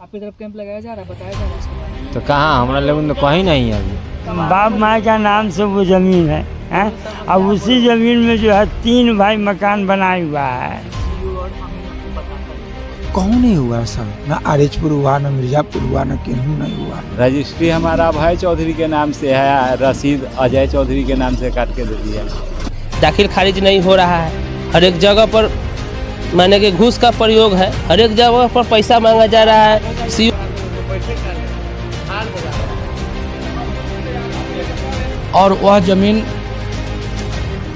आपकी तरफ कैंप लगाया जा रहा है, बताया जा रहा है इसके बारे में? तो कहाँ हमारा लोगों तो कहीं नहीं है अभी। बाप माँ का नाम से वो ज़मीन है, हैं? अब उसी ज़मीन में जो है 3 भाई मकान बनाए हुआ है। सीयू और अमीन आपको बताता है। कहूँ नहीं हुआ सर, ना आरिचपुर हुआ, ना मिर्जापुर हुआ, ना केनहू नहीं हुआ। रजिस्ट्री हमारा अभय चौधरी के नाम से है, रसीद अजय चौधरी के नाम से काट के दे दिया। दाखिल खारिज नहीं हो रहा है, हर एक जगह पर माने कि घूस का प्रयोग है, हर एक जगह पर पैसा मांगा जा रहा है। और वह ज़मीन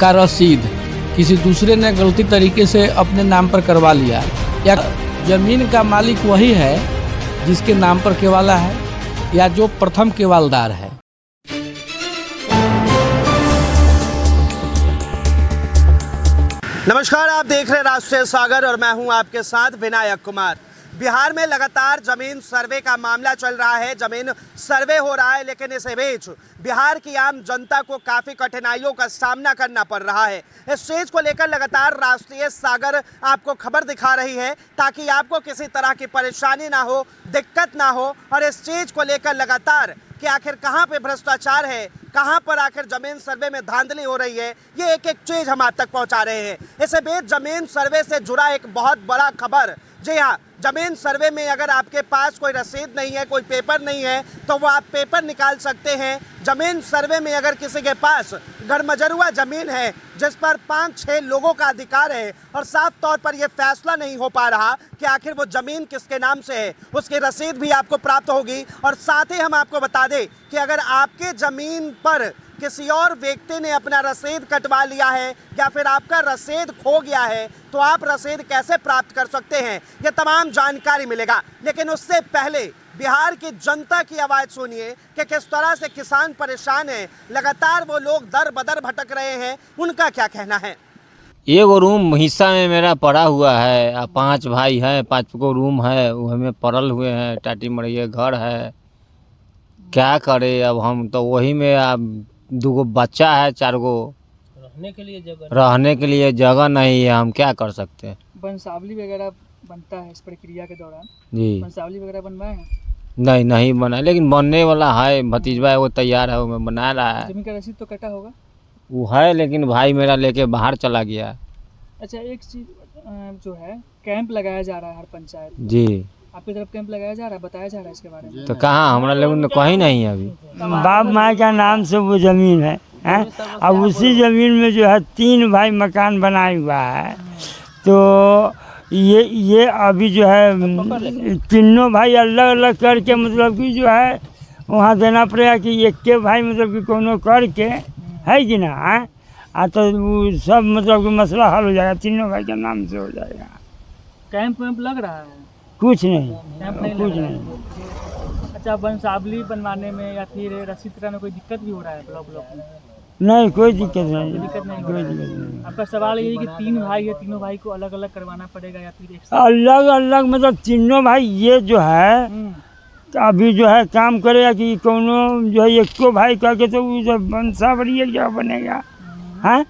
का रसीद किसी दूसरे ने गलती तरीके से अपने नाम पर करवा लिया, या ज़मीन का मालिक वही है जिसके नाम पर केवाला है या जो प्रथम केवालदार है। नमस्कार, आप देख रहे हैं राष्ट्रीय सागर और मैं हूं आपके साथ विनायक कुमार। बिहार में लगातार जमीन सर्वे का मामला चल रहा है, जमीन सर्वे हो रहा है, लेकिन इस बीच बिहार की आम जनता को काफ़ी कठिनाइयों का सामना करना पड़ रहा है। इस चीज़ को लेकर लगातार राष्ट्रीय सागर आपको खबर दिखा रही है ताकि आपको किसी तरह की परेशानी ना हो, दिक्कत ना हो। और इस चीज़ को लेकर लगातार कि आखिर कहाँ पे भ्रष्टाचार है, कहाँ पर आखिर जमीन सर्वे में धांधली हो रही है, ये एक एक चीज़ हम आप तक पहुँचा रहे हैं। इसी बीच जमीन सर्वे से जुड़ा एक बहुत बड़ा खबर, जी हाँ, जमीन सर्वे में अगर आपके पास कोई रसीद नहीं है, कोई पेपर नहीं है, तो वो आप पेपर निकाल सकते हैं। जमीन सर्वे में अगर किसी के पास गरमजरुआ ज़मीन है जिस पर 5-6 लोगों का अधिकार है और साफ तौर पर यह फैसला नहीं हो पा रहा कि आखिर वो ज़मीन किसके नाम से है, उसकी रसीद भी आपको प्राप्त होगी। और साथ ही हम आपको बता दें कि अगर आपके ज़मीन पर किसी और व्यक्ति ने अपना रसीद कटवा लिया है या फिर आपका रसीद खो गया है, तो आप रसीद कैसे प्राप्त कर सकते हैं, ये तमाम जानकारी मिलेगा। लेकिन उससे पहले बिहार की जनता की आवाज़ सुनिए कि किस तरह से किसान परेशान हैं, लगातार वो लोग दर बदर भटक रहे हैं, उनका क्या कहना है। एगो रूम हिस्सा में मेरा पड़ा हुआ है, 5 भाई हैं, 5 को रूम है, वो हमें पड़ल हुए हैं, टाटी मड़िए घर है, क्या करे अब हम तो वही में। अब 2 बच्चा है, 4 रहने के लिए जगह नहीं है, हम क्या कर सकते हैं। वंशावली वगैरह बनता है इस प्रक्रिया के दौरान, जी वंशावली वगैरह बनवाए हैं? नहीं बना, लेकिन बनने वाला है, भतीजवा है वो तैयार है, वो बना रहा है। जमीन का रसीद तो कटा होगा? वो है, लेकिन भाई मेरा लेके बाहर चला गया। अच्छा, एक चीज़ जो है, कैंप लगाया जा रहा है हर पंचायत में। जी, आपकी तरफ कैंप लगाया जा रहा है, बताया जा रहा है इसके बारे में? तो कहाँ हमारा लोगों तो कहीं नहीं है अभी। बाप माँ का नाम से वो ज़मीन है, हैं? अब उसी ज़मीन में जो है 3 भाई मकान बनाए हुआ है। तो ये अभी जो है तीनों भाई अलग अलग करके मतलब कि जो है वहाँ देना पड़ेगा कि एक के भाई मतलब कि कोनो करके, है कि ना, है? तो वो सब मतलब कि मसला हल हो जाएगा, तीनों भाई के नाम से हो जाएगा। कैंप वैम्प लग रहा है? कुछ नहीं, कैंप नहीं कुछ लग रहा है। नहीं। अच्छा, वंशावली बनवाने में या फिर रसीद कराने में कोई दिक्कत भी हो रहा है ब्लॉक में? नहीं, कोई दिक्कत नहीं, कोई दिक्कत नहीं हो कोई रहा है। दिक्कत नहीं। आपका सवाल ये है कि 3 भाई है, तीनों भाई को अलग अलग करवाना पड़ेगा या फिर एक साथ? अलग अलग मतलब तीनों भाई ये जो है तो अभी जो है काम करेगा कि कोनो जो है एक को भाई करके तो वो जो वंशावली क्या बनेगा, हैं?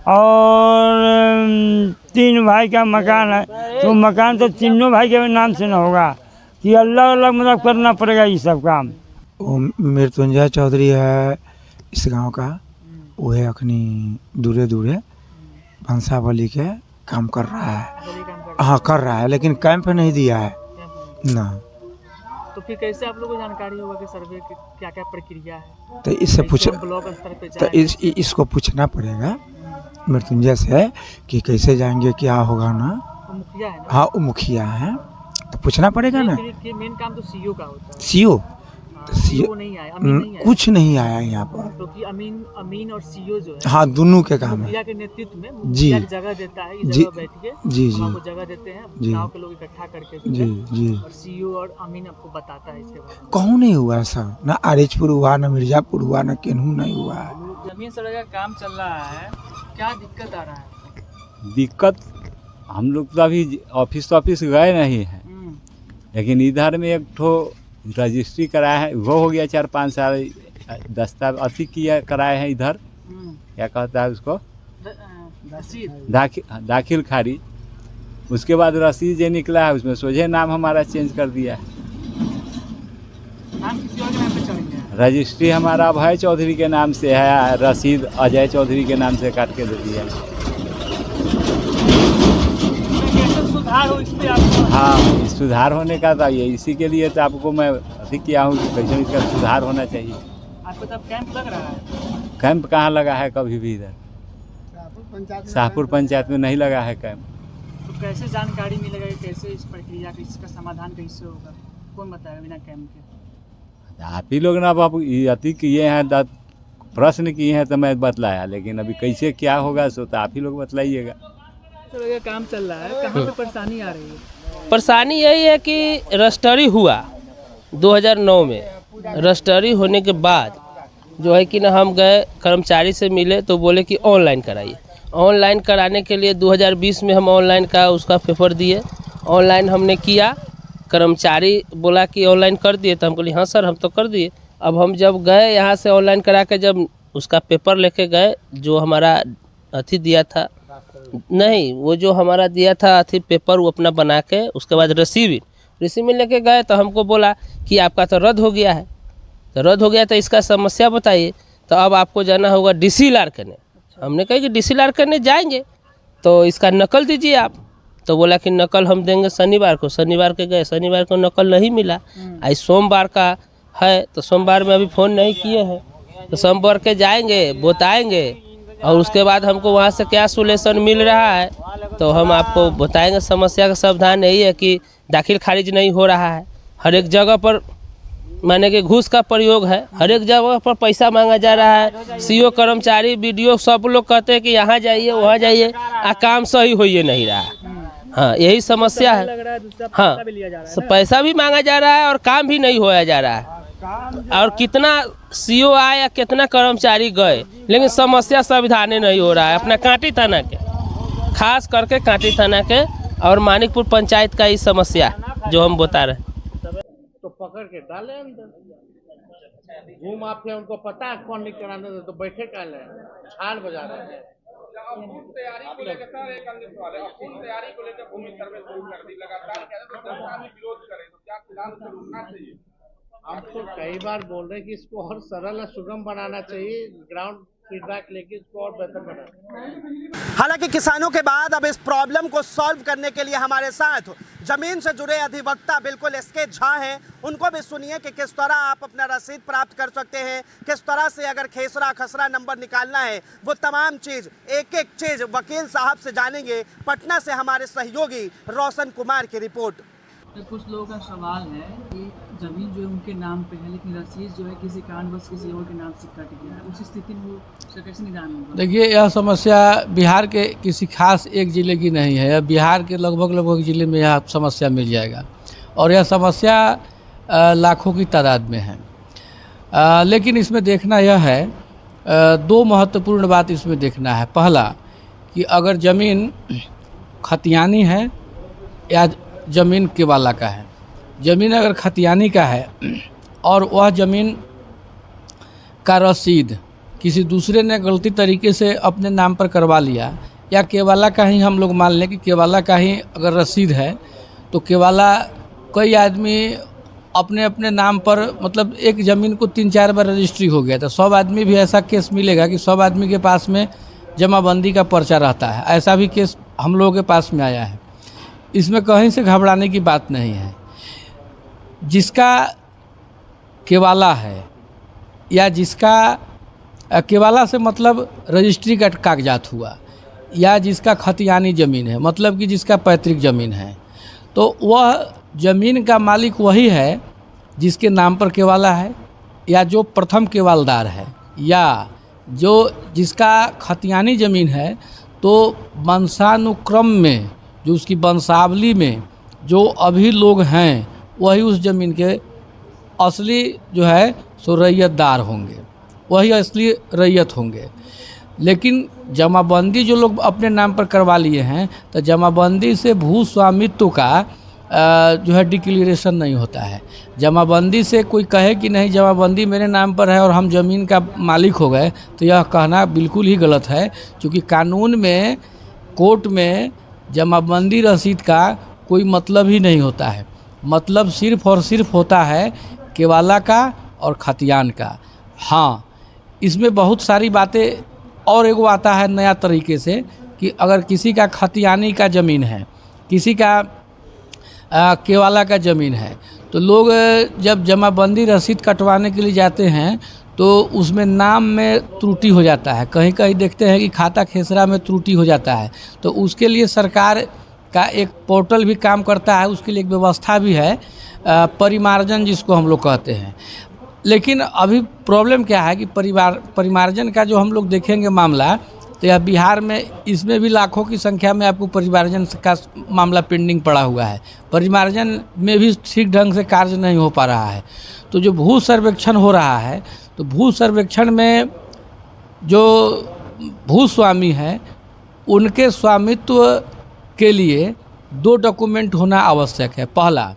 और 3 भाई का मकान है, तो मकान तो तीनों भाई के नाम से ना होगा कि अलग अलग मतलब करना पड़ेगा ये सब काम। वो मृत्युंजय चौधरी है इस गांव का, वो है अखनी दूरे दूरे वंशावली के काम कर रहा है। हाँ, कर रहा है, लेकिन कैंप नहीं दिया है ना। तो फिर कैसे आप लोगों को जानकारी होगा कि सर्वे की क्या क्या प्रक्रिया है? तो इससे पूछ, ब्लॉक स्तर पे तो इसको पूछना पड़ेगा मृत्युंजय से कि कैसे जाएंगे, क्या होगा ना। तो मुखिया है ना? हाँ, वो मुखिया है, तो पूछना पड़ेगा ना। ये मेन काम तो सीईओ का होता है। सीओ तो सीईओ नहीं आया, अमीन नहीं आया, कुछ नहीं आया यहाँ पर, क्योंकि अमीन और सीईओ जो है, हाँ, दोनों के काम है। मुखिया के नेतृत्व में जी, मुखिया जगह देता है, जी, जगह बैठिए, जी, हम जी, आपको जगह देते हैं, जी, गांव के लोग इकट्ठा करके जो जी, है, जी। और सीईओ और अमीन आपको बताता है इसके बारे में। कहूँ नहीं हुआ सर, ना आरिचपुर हुआ, ना मिर्जापुर हुआ, ना केनहू नहीं हुआ है। जमीन सर्वे का काम चल रहा है, क्या दिक्कत आ रहा है? दिक्कत हम लोग तो अभी ऑफिस गए नहीं हैं, लेकिन इधर में एक ठो रजिस्ट्री कराया है, वो हो गया 4-5 साल, दस्तावेज किया कराए हैं इधर, क्या कहता है उसको, दाखिल खारिज। उसके बाद रसीद जो निकला है उसमें सोझे नाम हमारा चेंज कर दिया है। नाम किसी और के नाम पे चढ़ गया। रजिस्ट्री हमारा अभय चौधरी के नाम से है, रसीद अजय चौधरी के नाम से काट के दे दिया। कैसे सुधार हो इस पे आपको? हाँ, सुधार होने का था ये, इसी के लिए तो आपको मैं अधिक किया हूँ कि कैसे इसका सुधार होना चाहिए। आपको तब कैंप लग रहा है? कैंप कहाँ लगा है कभी भी इधर? शाहपुर पंचायत में नहीं लगा है कैंप। तो कैसे जानकारी मिलेगा कि कैसे इस प्रक्रिया का इसका समाधान कैसे होगा? कौन बताएगा बिना कैंप के? आप ही लोग ना आप अति किए हैं, प्रश्न किए हैं तो मैं बतलाया, लेकिन अभी कैसे क्या होगा सो तो आप ही लोग बतलाइएगा। तो ये काम चल रहा है, कहाँ पे परेशानी आ रही है? परेशानी यही है कि रजिस्ट्री हुआ 2009 में। रजिस्ट्री होने के बाद जो है कि ना हम गए कर्मचारी से मिले तो बोले कि ऑनलाइन कराइए। ऑनलाइन कराने के लिए 2020 में हम ऑनलाइन का उसका पेपर दिए। ऑनलाइन हमने किया, कर्मचारी बोला कि ऑनलाइन कर दिए, तो हम बोले हाँ सर हम तो कर दिए। अब हम जब गए यहाँ से ऑनलाइन करा के जब उसका पेपर लेके गए, जो हमारा अथी दिया था, नहीं वो जो हमारा दिया था अथी पेपर वो अपना बना के उसके बाद रिसीव में लेके गए तो हमको बोला कि आपका तो रद्द हो गया है। तो रद्द हो गया तो इसका समस्या बताइए, तो अब आपको जाना होगा DCLR करने। हमने कहा कि DCLR करने जाएंगे तो इसका नकल दीजिए आप। तो बोला कि नकल हम देंगे शनिवार को। शनिवार के गए, शनिवार को नकल नहीं मिला। आज सोमवार का है तो सोमवार में अभी फ़ोन नहीं किए हैं, तो सोमवार के जाएंगे, बताएंगे और उसके बाद हमको वहाँ से क्या सोल्यूशन मिल रहा है तो हम आपको बताएंगे। समस्या का समाधान यही है कि दाखिल खारिज नहीं हो रहा है। हर एक जगह पर माने कि घूस का प्रयोग है, हर एक जगह पर पैसा मांगा जा रहा है। CO कर्मचारी BDO सब लोग कहते हैं कि यहाँ जाइए वहाँ जाइए, काम सही हो ही नहीं रहा है। हाँ, यही समस्या है। हाँ, पैसा भी मांगा जा रहा है और काम भी नहीं होया जा रहा है। और कितना CO आए या कितना कर्मचारी गए, लेकिन समस्या समाधान नहीं हो रहा है। अपना कांटी थाना के, खास करके कांटी थाना के और मानिकपुर पंचायत का ये समस्या जो हम बता रहे हैं। तो पकड़ के डाले अंदर। घूम माफिया उनको पता है कौन नहीं कराने दे, तो बैठे का ले छाल बजा रहे हैं। तैयारी को लेकर सर एक अन्य सवाल है, तैयारी को लेकर भूमि सर्वे शुरू कर दी लगातार, विरोध करे तो क्या फिलहाल उसे रोकना चाहिए? हम तो कई बार बोल रहे हैं कि इसको और सरल और सुगम बनाना चाहिए, ग्राउंड फीडबैक लेके इसको और बेहतर बनाना। हालांकि किसानों के बाद अब इस प्रॉब्लम को सॉल्व करने के लिए हमारे साथ जमीन से जुड़े अधिवक्ता बिल्कुल SK झा हैं। उनको भी सुनिए कि किस तरह आप अपना रसीद प्राप्त कर सकते हैं, किस तरह से अगर खेसरा खसरा नंबर निकालना है, वो तमाम चीज़ एक एक चीज़ वकील साहब से जानेंगे। पटना से हमारे सहयोगी रोशन कुमार की रिपोर्ट। तो कुछ लोगों का सवाल है कि जमीन जो है उनके नाम पे है, लेकिन रसीद जो है किसी कारणवश किसी और के नाम से कट गया है। उस स्थिति में उसका कैसे निदान होगा? देखिए, यह समस्या बिहार के किसी खास एक ज़िले की नहीं है, बिहार के लगभग ज़िले में यह समस्या मिल जाएगा और यह समस्या लाखों की तादाद में है। लेकिन इसमें देखना यह है, दो महत्वपूर्ण बात इसमें देखना है। पहला कि अगर ज़मीन खतियानी है या ज़मीन केवाला का है। ज़मीन अगर खतियानी का है और वह ज़मीन का रसीद किसी दूसरे ने गलती तरीके से अपने नाम पर करवा लिया, या केवाला का ही हम लोग मान लें कि केवाला का ही अगर रसीद है, तो केवाला कई आदमी अपने अपने नाम पर, मतलब एक ज़मीन को 3-4 बार रजिस्ट्री हो गया, तो सब आदमी भी ऐसा केस मिलेगा कि सब आदमी के पास में जमाबंदी का पर्चा रहता है। ऐसा भी केस हम लोगों के पास में आया है। इसमें कहीं से घबराने की बात नहीं है। जिसका केवाला है या जिसका केवाला से मतलब रजिस्ट्री का कागजात हुआ, या जिसका खतियानी ज़मीन है, मतलब कि जिसका पैतृक ज़मीन है, तो वह ज़मीन का मालिक वही है जिसके नाम पर केवाला है, या जो प्रथम केवालदार है, या जो जिसका खतियानी ज़मीन है, तो वंशानुक्रम में जो उसकी वंशावली में जो अभी लोग हैं वही उस ज़मीन के असली जो है सो रैयतदार होंगे, वही असली रैयत होंगे। लेकिन जमाबंदी जो लोग अपने नाम पर करवा लिए हैं, तो जमाबंदी से भू स्वामित्व का जो है डिक्लेरेशन नहीं होता है। जमाबंदी से कोई कहे कि नहीं जमाबंदी मेरे नाम पर है और हम ज़मीन का मालिक हो गए, तो यह कहना बिल्कुल ही गलत है। क्योंकि कानून में, कोर्ट में जमाबंदी रसीद का कोई मतलब ही नहीं होता है। मतलब सिर्फ़ और सिर्फ होता है केवाला का और खतियान का। हाँ, इसमें बहुत सारी बातें और एगो आता है नया तरीके से कि अगर किसी का खतियानी का ज़मीन है, किसी का केवाला का ज़मीन है, तो लोग जब जमाबंदी रसीद कटवाने के लिए जाते हैं तो उसमें नाम में त्रुटि हो जाता है, कहीं कहीं देखते हैं कि खाता खेसरा में त्रुटि हो जाता है। तो उसके लिए सरकार का एक पोर्टल भी काम करता है, उसके लिए एक व्यवस्था भी है, परिमार्जन जिसको हम लोग कहते हैं। लेकिन अभी प्रॉब्लम क्या है कि परिमार्जन का जो हम लोग देखेंगे मामला, तो यह बिहार में इसमें भी लाखों की संख्या में आपको परिमार्जन का मामला पेंडिंग पड़ा हुआ है। परिमार्जन में भी ठीक ढंग से कार्य नहीं हो पा रहा है। तो जो भू सर्वेक्षण हो रहा है, तो भू सर्वेक्षण में जो भूस्वामी हैं उनके स्वामित्व के लिए 2 डॉक्यूमेंट होना आवश्यक है। पहला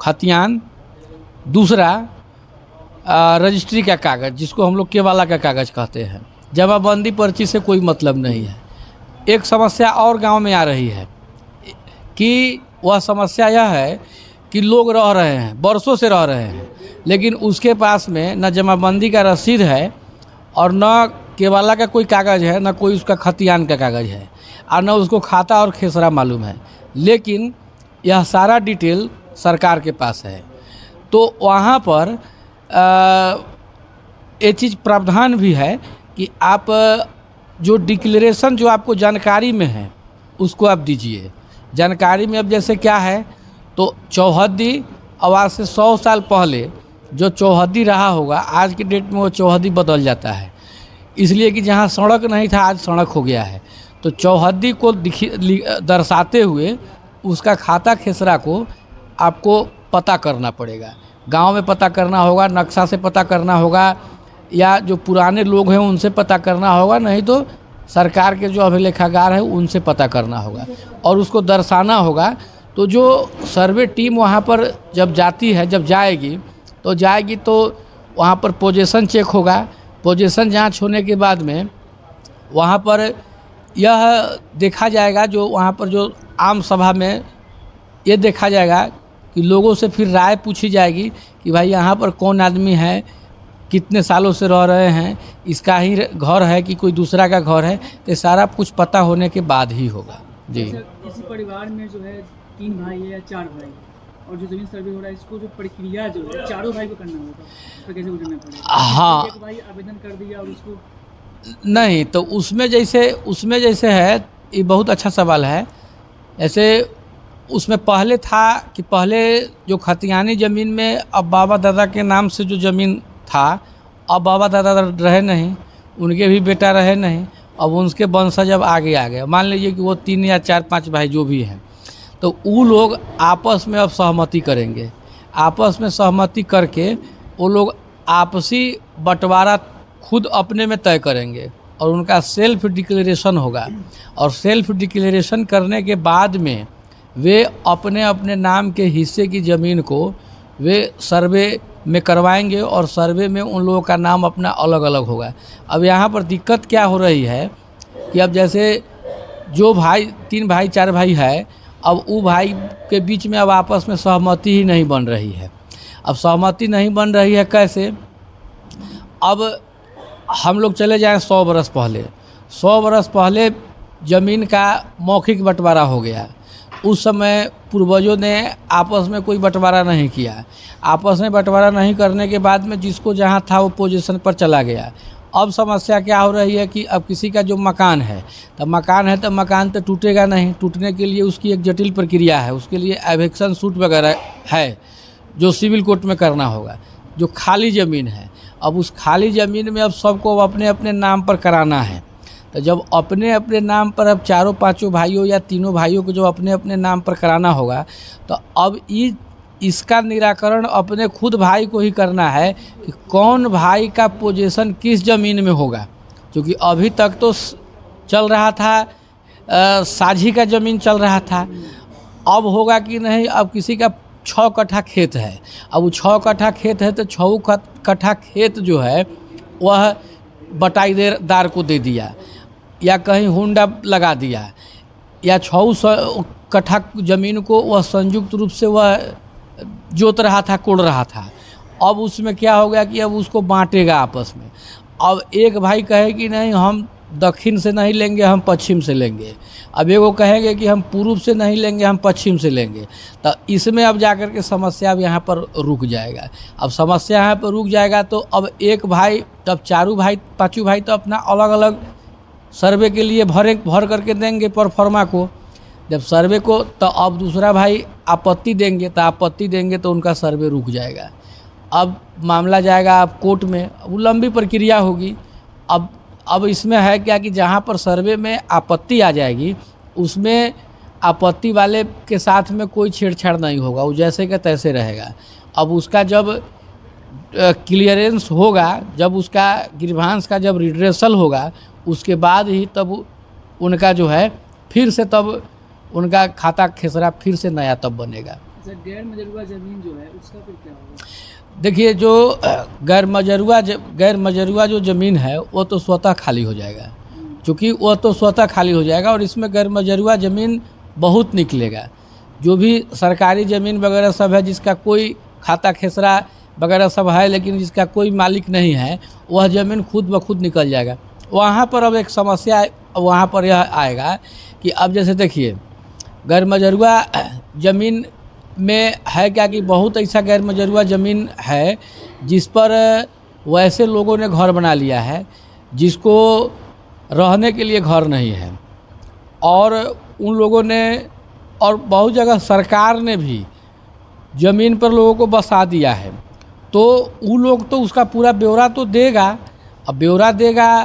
खतियान, दूसरा रजिस्ट्री का कागज़ जिसको हम लोग केवाला का कागज़ कहते हैं। जमाबंदी पर्ची से कोई मतलब नहीं है। एक समस्या और गांव में आ रही है कि वह समस्या यह है कि लोग रह रहे हैं, बरसों से रह रहे हैं, लेकिन उसके पास में न जमाबंदी का रसीद है और न केवाला का कोई कागज़ है, न कोई उसका खतियान का कागज़ है, और न उसको खाता और खेसरा मालूम है। लेकिन यह सारा डिटेल सरकार के पास है। तो वहाँ पर ये चीज़ प्रावधान भी है कि आप जो डिक्लेरेशन जो आपको जानकारी में है उसको आप दीजिए। जानकारी में अब जैसे क्या है, तो चौहद्दी अब आज से 100 साल पहले जो चौहद्दी रहा होगा, आज के डेट में वो चौहद्दी बदल जाता है, इसलिए कि जहाँ सड़क नहीं था आज सड़क हो गया है। तो चौहद्दी को दर्शाते हुए उसका खाता खेसरा को आपको पता करना पड़ेगा। गांव में पता करना होगा, नक्शा से पता करना होगा, या जो पुराने लोग हैं उनसे पता करना होगा, नहीं तो सरकार के जो अभिलेखागार है उनसे पता करना होगा और उसको दर्शाना होगा। तो जो सर्वे टीम वहाँ पर जब जाती है, जब जाएगी तो वहाँ पर पोजीशन चेक होगा। पोजीशन जांच होने के बाद में वहाँ पर यह देखा जाएगा, जो वहाँ पर जो आम सभा में ये देखा जाएगा कि लोगों से फिर राय पूछी जाएगी कि भाई यहाँ पर कौन आदमी है, कितने सालों से रह रहे हैं, इसका ही घर है कि कोई दूसरा का घर है, तो सारा कुछ पता होने के बाद ही होगा। जी, किसी परिवार में जो है 3 भाई है या 4 भाई, और जो जमीन सर्वे हो रहा है इसको जो प्रक्रिया जो है चारों भाई को करना होगा, तो कैसे करना पड़ेगा? हाँ, एक भाई आवेदन कर दिया और उसको नहीं, तो उसमें जैसे है, ये बहुत अच्छा सवाल है। ऐसे उसमें पहले था कि पहले जो खतियानी ज़मीन में अब बाबा दादा के नाम से जो ज़मीन था, अब बाबा दादा रहे नहीं, उनके भी बेटा रहे नहीं, अब उनके वंशज अब आगे आ गए। मान लीजिए कि वो 3 या 4-5 भाई जो भी हैं, तो वो लोग आपस में अब सहमति करेंगे। आपस में सहमति करके वो लोग आपसी बंटवारा खुद अपने में तय करेंगे और उनका सेल्फ डिक्लेरेशन होगा। और सेल्फ डिक्लेरेशन करने के बाद में वे अपने अपने नाम के हिस्से की ज़मीन को वे सर्वे में करवाएंगे और सर्वे में उन लोगों का नाम अपना अलग अलग होगा। अब यहाँ पर दिक्कत क्या हो रही है कि अब जैसे जो भाई 3 भाई 4 भाई है, अब वो भाई के बीच में अब आपस में सहमति ही नहीं बन रही है। अब सहमति नहीं बन रही है कैसे? अब हम लोग चले जाएं 100 बरस पहले। 100 बरस पहले ज़मीन का मौखिक बंटवारा हो गया। उस समय पूर्वजों ने आपस में कोई बंटवारा नहीं किया। आपस में बंटवारा नहीं करने के बाद में जिसको जहाँ था वो पोजीशन पर चला गया। अब समस्या क्या हो रही है कि अब किसी का जो मकान है तो मकान तो टूटेगा नहीं। टूटने के लिए उसकी एक जटिल प्रक्रिया है, उसके लिए एविक्शन सूट वगैरह है जो सिविल कोर्ट में करना होगा। जो खाली ज़मीन है, अब उस खाली ज़मीन में अब सबको अपने अपने नाम पर कराना है। तो जब अपने अपने नाम पर अब 4-5 भाइयों या 3 भाइयों को जो अपने अपने नाम पर कराना होगा, तो अब इसका निराकरण अपने खुद भाई को ही करना है कि कौन भाई का पोजीशन किस ज़मीन में होगा। क्योंकि अभी तक तो चल रहा था साझी का ज़मीन चल रहा था। अब होगा कि नहीं, अब किसी का 6 कट्ठा खेत है, अब वो 6 कट्ठा खेत है तो 6 कट्ठा खेत जो है वह बटाईदार को दे दिया या कहीं हुंडा लगा दिया, या 6 कट्ठा ज़मीन को वह संयुक्त रूप से वह जोत रहा था, कोड़ रहा था। अब उसमें क्या हो गया कि अब उसको बांटेगा आपस में। अब एक भाई कहे कि नहीं हम दक्षिण से नहीं लेंगे, हम पश्चिम से लेंगे। अब एगो कहेंगे कि हम पूर्व से नहीं लेंगे, हम पश्चिम से लेंगे। तो इसमें अब जाकर के समस्या अब यहाँ पर रुक जाएगा। अब समस्या यहाँ पर रुक जाएगा तो अब एक भाई, तब चारों भाई पांचों भाई तो अपना अलग अलग सर्वे के लिए भर करके देंगे परफॉर्मा को। जब सर्वे को तो अब दूसरा भाई आपत्ति देंगे, तो आपत्ति देंगे तो उनका सर्वे रुक जाएगा। अब मामला जाएगा अब कोर्ट में, वो लंबी प्रक्रिया होगी। अब इसमें है क्या कि जहाँ पर सर्वे में आपत्ति आ जाएगी उसमें आपत्ति वाले के साथ में कोई छेड़छाड़ नहीं होगा, वो जैसे का तैसे रहेगा। अब उसका जब क्लियरेंस होगा, जब उसका ग्रीवांस का जब रिड्रेसल होगा, उसके बाद ही तब उनका जो है फिर से तब उनका खाता खेसरा फिर से नया तब बनेगा। गैर मजरूआ ज़मीन जो है उसका फिर क्या होगा? देखिए, जो गैर मजरूआ जो ज़मीन है वो तो स्वतः खाली हो जाएगा, क्योंकि वो तो स्वतः खाली हो जाएगा और इसमें गैर मजरूआ ज़मीन बहुत निकलेगा। जो भी सरकारी ज़मीन वगैरह सब है, जिसका कोई खाता खेसरा वगैरह सब है लेकिन जिसका कोई मालिक नहीं है, वह ज़मीन खुद ब खुद निकल जाएगा। वहाँ पर अब एक समस्या वहाँ पर यह आएगा कि अब जैसे देखिए, गैर मजरूआ ज़मीन में है क्या कि बहुत ऐसा गैर मजरूआ ज़मीन है जिस पर वैसे लोगों ने घर बना लिया है जिसको रहने के लिए घर नहीं है, और उन लोगों ने, और बहुत जगह सरकार ने भी ज़मीन पर लोगों को बसा दिया है। तो वो लोग तो उसका पूरा ब्यौरा तो देगा। अब ब्यौरा देगा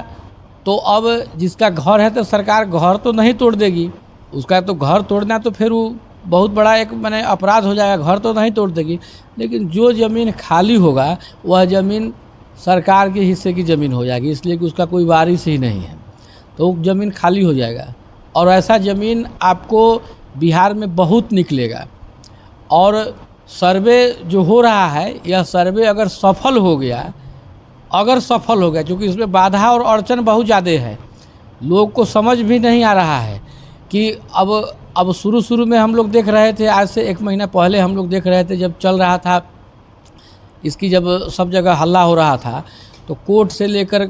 तो अब जिसका घर है तो सरकार घर तो नहीं तोड़ देगी, उसका तो घर तोड़ना तो फिर वो बहुत बड़ा एक माने अपराध हो जाएगा। घर तो नहीं तोड़ देगी, लेकिन जो ज़मीन खाली होगा वह ज़मीन सरकार के हिस्से की ज़मीन हो जाएगी, इसलिए कि उसका कोई वारिस ही नहीं है, तो वो ज़मीन खाली हो जाएगा। और ऐसा ज़मीन आपको बिहार में बहुत निकलेगा। और सर्वे जो हो रहा है, यह सर्वे अगर सफल हो गया, क्योंकि इसमें बाधा और अड़चन बहुत ज़्यादा है, लोग को समझ भी नहीं आ रहा है कि अब शुरू में हम लोग देख रहे थे, आज से 1 महीना पहले हम लोग देख रहे थे जब चल रहा था इसकी, जब सब जगह हल्ला हो रहा था, तो कोर्ट से लेकर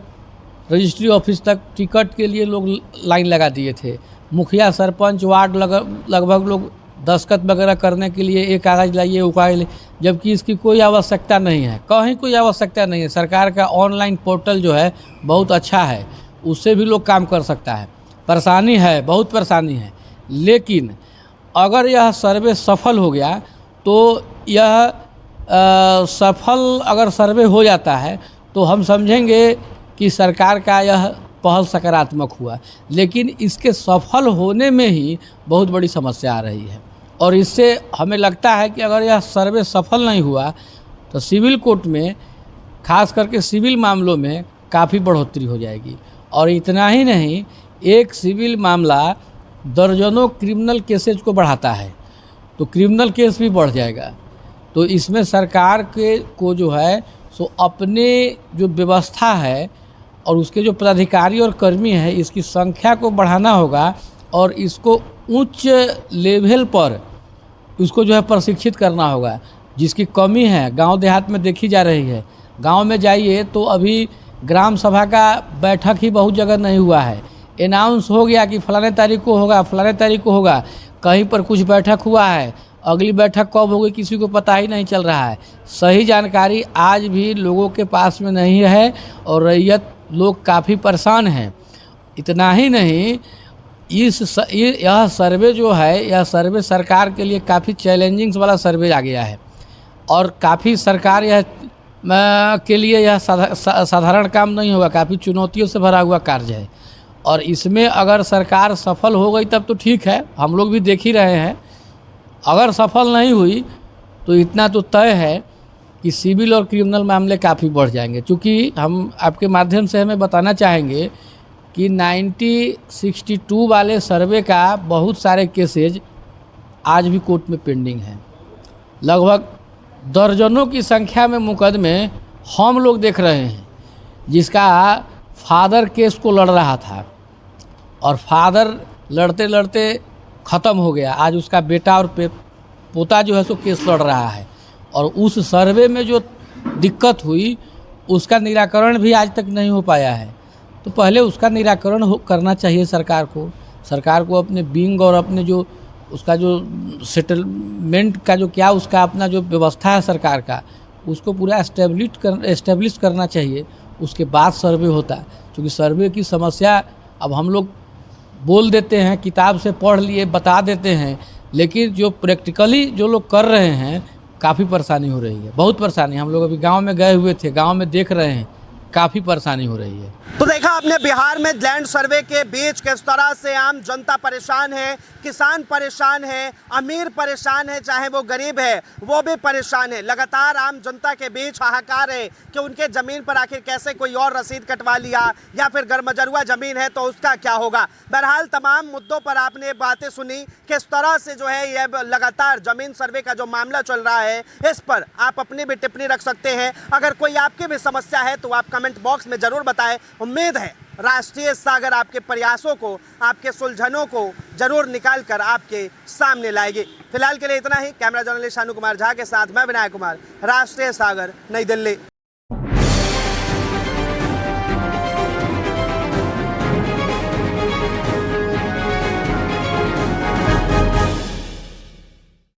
रजिस्ट्री ऑफिस तक टिकट के लिए लोग लाइन लगा दिए थे। मुखिया सरपंच वार्ड लगभग लोग दस्तखत वगैरह करने के लिए एक कागज़ लाइए, वो कागज़, जबकि इसकी कोई आवश्यकता नहीं है, कहीं कोई आवश्यकता नहीं है। सरकार का ऑनलाइन पोर्टल जो है बहुत अच्छा है, उससे भी लोग काम कर सकता है। परेशानी है, बहुत परेशानी है, लेकिन अगर यह सर्वे सफल हो गया तो यह सफल अगर सर्वे हो जाता है तो हम समझेंगे कि सरकार का यह पहल सकारात्मक हुआ। लेकिन इसके सफल होने में ही बहुत बड़ी समस्या आ रही है, और इससे हमें लगता है कि अगर यह सर्वे सफल नहीं हुआ तो सिविल कोर्ट में, खास करके सिविल मामलों में काफ़ी बढ़ोतरी हो जाएगी। और इतना ही नहीं, एक सिविल मामला दर्जनों क्रिमिनल केसेज को बढ़ाता है, तो क्रिमिनल केस भी बढ़ जाएगा। तो इसमें सरकार को जो है सो अपने जो व्यवस्था है और उसके जो पदाधिकारी और कर्मी हैं, इसकी संख्या को बढ़ाना होगा और इसको उच्च लेवल पर उसको जो है प्रशिक्षित करना होगा। जिसकी कमी है गांव देहात में देखी जा रही है। गांव में जाइए तो अभी ग्राम सभा का बैठक ही बहुत जगह नहीं हुआ है। अनाउंस हो गया कि फलाने तारीख को होगा, फलाने तारीख को होगा, कहीं पर कुछ बैठक हुआ है, अगली बैठक कब होगी किसी को पता ही नहीं चल रहा है। सही जानकारी आज भी लोगों के पास में नहीं है और रैयत लोग काफ़ी परेशान हैं। इतना ही नहीं, यह सर्वे जो है, यह सर्वे सरकार के लिए काफ़ी चैलेंजिंग वाला सर्वे आ गया है, और काफ़ी सरकार यह के लिए यह साधारण काम नहीं होगा, काफ़ी चुनौतियों से भरा हुआ कार्य है। और इसमें अगर सरकार सफल हो गई तब तो ठीक है, हम लोग भी देख ही रहे हैं। अगर सफल नहीं हुई तो इतना तो तय है कि सिविल और क्रिमिनल मामले काफ़ी बढ़ जाएंगे। क्योंकि हम आपके माध्यम से हमें बताना चाहेंगे कि 1962 वाले सर्वे का बहुत सारे केसेज आज भी कोर्ट में पेंडिंग हैं। लगभग दर्जनों की संख्या में मुकदमे हम लोग देख रहे हैं, जिसका फादर केस को लड़ रहा था और फादर लड़ते लड़ते ख़त्म हो गया। आज उसका बेटा और पोता जो है सो केस लड़ रहा है। और उस सर्वे में जो दिक्कत हुई उसका निराकरण भी आज तक नहीं हो पाया है। तो पहले उसका निराकरण करना चाहिए सरकार को अपने बिंग और अपने जो उसका जो सेटलमेंट का जो क्या उसका अपना जो व्यवस्था है सरकार का, उसको पूरा एस्टेब्लिश करना चाहिए। उसके बाद सर्वे होता है, क्योंकि सर्वे की समस्या अब हम लोग बोल देते हैं, किताब से पढ़ लिए बता देते हैं, लेकिन जो प्रैक्टिकली जो लोग कर रहे हैं काफ़ी परेशानी हो रही है, बहुत परेशानी। हम लोग अभी गांव में गए हुए थे, गांव में देख रहे हैं काफ़ी परेशानी हो रही है। तो देखा आपने बिहार में लैंड सर्वे के बीच किस तरह से आम जनता परेशान है, किसान परेशान है, अमीर परेशान है, चाहे वो गरीब है वो भी परेशान है। लगातार आम जनता के बीच हाहाकार है कि उनके ज़मीन पर आखिर कैसे कोई और रसीद कटवा लिया या फिर गरमजरुआ ज़मीन है तो उसका क्या होगा। बहरहाल तमाम मुद्दों पर आपने बातें सुनी, किस तरह से जो है ये लगातार ज़मीन सर्वे का जो मामला चल रहा है इस पर आप अपनी भी टिप्पणी रख सकते हैं। अगर कोई आपकी भी समस्या है तो आप कमेंट बॉक्स में ज़रूर बताएं। उम्मीद है राष्ट्रीय सागर आपके प्रयासों को, आपके सुलझनों को जरूर निकाल कर आपके सामने लाएगी। फिलहाल के लिए इतना ही। कैमरा जर्नलिस्ट शानू कुमार झा के साथ मैं विनायक कुमार, राष्ट्रीय सागर, नई दिल्ली।